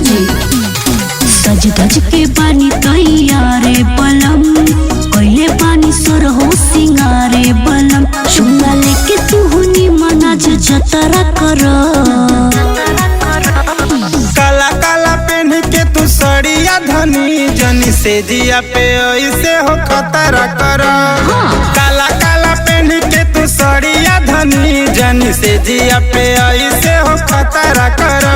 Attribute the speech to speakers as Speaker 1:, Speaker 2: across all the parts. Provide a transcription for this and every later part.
Speaker 1: जी सज धज के पानी तैयारे बलम कैले पानी सोर हो सिंगारे बलम चुंगा लेके तू हुनी मनाज जतरा कर
Speaker 2: काला काला पहन के तू सड़िया धनी जनी से जिया पे ऐसे हो खतरा कर काला काला पहन के तू सड़िया धनी जनी से जिया पे ऐसे हो खतरा कर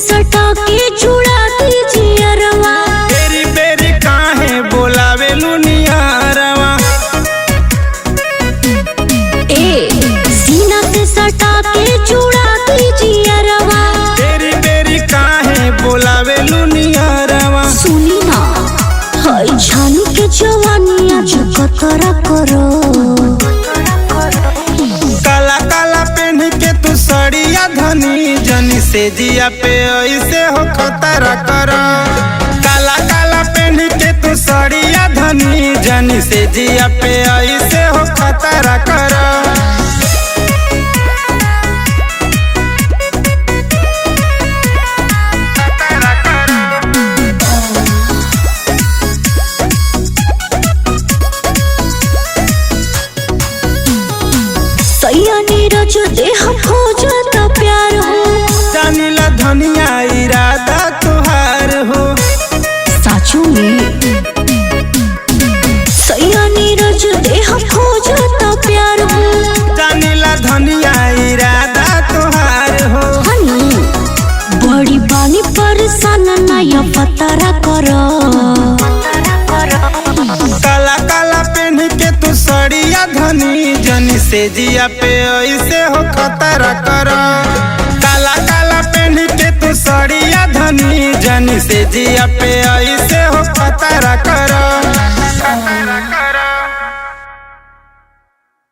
Speaker 1: सटा के चूड़ा दीजिए अरवा
Speaker 2: बेरी बेरी काहे बोलावे लुनियारवा
Speaker 1: ए सीना से सटा के चूड़ा दीजिए अरवा
Speaker 2: बेरी बेरी काहे बोलावे लुनियारवा
Speaker 1: सुनी ना हाय झानी के जवानिया जकतरा करो
Speaker 2: काला काला पहन के तू सड़िया धनी जनी से जिया पे ऐसे हो खतरा कर काला काला पहन के तू सड़िया धनी जनी से जिया पे ऐसे हो खतरा कर
Speaker 1: सैया नीरज देह खोजत प्यार हो
Speaker 2: जानिला धनिया इरादा तुहार हो
Speaker 1: साचू में सैया नीरज देह खोजत प्यार हो
Speaker 2: जानिला धनिया इरादा तुहार हो
Speaker 1: हनी बड़ी बानी परेशान नया पतरा करो
Speaker 2: काला काला पहन के तू सड़िया धनी जनी से जिया पे ऐसे हो खतरा कर काला काला पहन के तू सड़िया धनी जनी से जिया पे ऐसे हो खतरा कर